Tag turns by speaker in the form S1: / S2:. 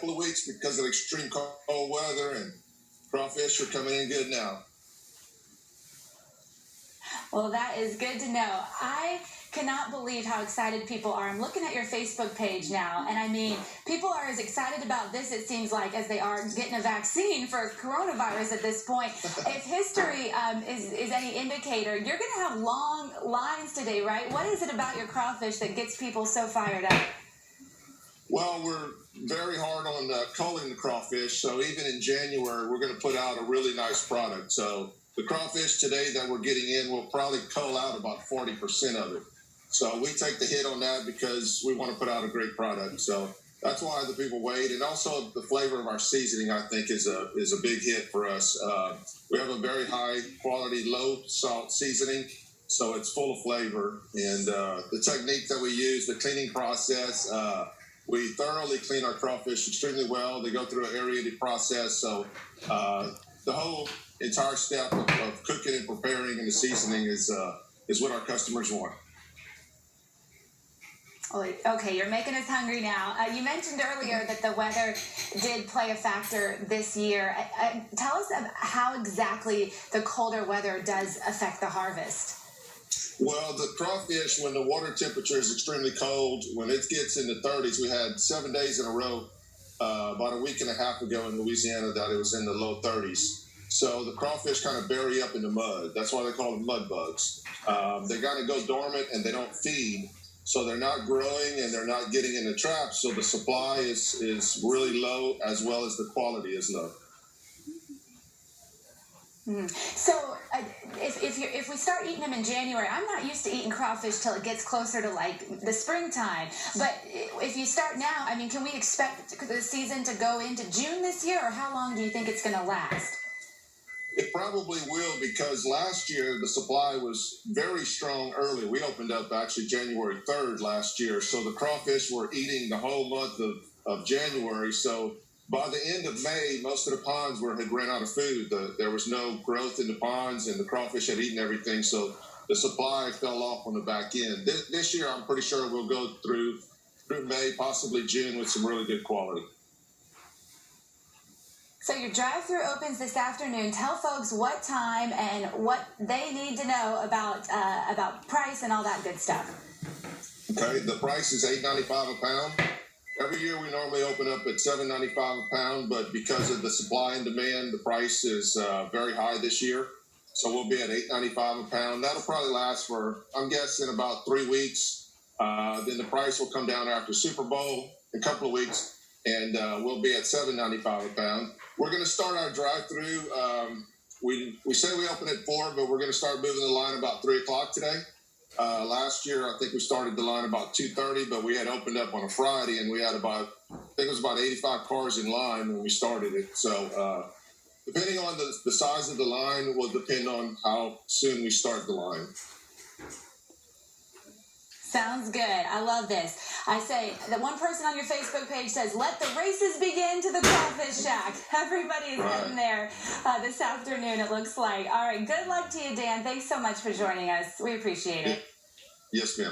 S1: couple of weeks because of extreme cold weather, and crawfish are coming in good now.
S2: Well, that is good to know. I cannot believe how excited people are. I'm looking at your Facebook page now, and I mean, people are as excited about this, it seems like, as they are getting a vaccine for coronavirus at this point. If history is any indicator, you're going to have long lines today, right? What is it about your crawfish that gets people so fired up?
S1: Well, we're very hard on culling the crawfish, so even in January, we're going to put out a really nice product. So the crawfish today that we're getting in, we'll probably cull out about 40% of it. So we take the hit on that because we want to put out a great product. So that's why the people wait. And also the flavor of our seasoning, I think, is a big hit for us. We have a very high quality, low salt seasoning, so it's full of flavor. And the technique that we use, the cleaning process, we thoroughly clean our crawfish extremely well. They go through an aerated process. So the whole entire step of cooking and preparing and the seasoning is what our customers want.
S2: Okay, you're making us hungry now. You mentioned earlier that the weather did play a factor this year. Tell us how exactly the colder weather does affect the harvest.
S1: Well, the crawfish, when the water temperature is extremely cold, when it gets in the 30s, we had 7 days in a row about a week and a half ago in Louisiana that it was in the low 30s. So the crawfish kind of bury up in the mud. That's why they call them mud bugs. They kind of go dormant and they don't feed. So they're not growing and they're not getting in the traps. So the supply is really low as well as the quality is low.
S2: So if we start eating them in January, I'm not used to eating crawfish till it gets closer to like the springtime. But if you start now, I mean, can we expect the season to go into June this year, or how long do you think it's going to last?
S1: It probably will, because last year the supply was very strong early. We opened up actually January 3rd last year. So the crawfish were eating the whole month of January. So by the end of May, most of the ponds had ran out of food. There was no growth in the ponds, and the crawfish had eaten everything. So the supply fell off on the back end. This year, I'm pretty sure we'll go through May, possibly June, with some really good quality.
S2: So your drive-thru opens this afternoon. Tell folks what time and what they need to know about price and all that good stuff.
S1: Okay, the price is $8.95 a pound. Every year we normally open up at $7.95 a pound, but because of the supply and demand, the price is very high this year. So we'll be at $8.95 a pound. That'll probably last for, I'm guessing, about 3 weeks. Then the price will come down after Super Bowl in a couple of weeks, and we'll be at $7.95 a pound. We're going to start our drive-thru. We say we open at 4, but we're going to start moving the line about 3 o'clock today. Last year, I think we started the line about 2:30, but we had opened up on a Friday, and we had I think it was about 85 cars in line when we started it. So depending on the size of the line will depend on how soon we start the line.
S2: Sounds good. I love this. I say that one person on your Facebook page says, "Let the races begin to the Crawfish Shack." Everybody is heading there this afternoon, it looks like. All right. Good luck to you, Dan. Thanks so much for joining us. We appreciate it.
S1: Yes, ma'am.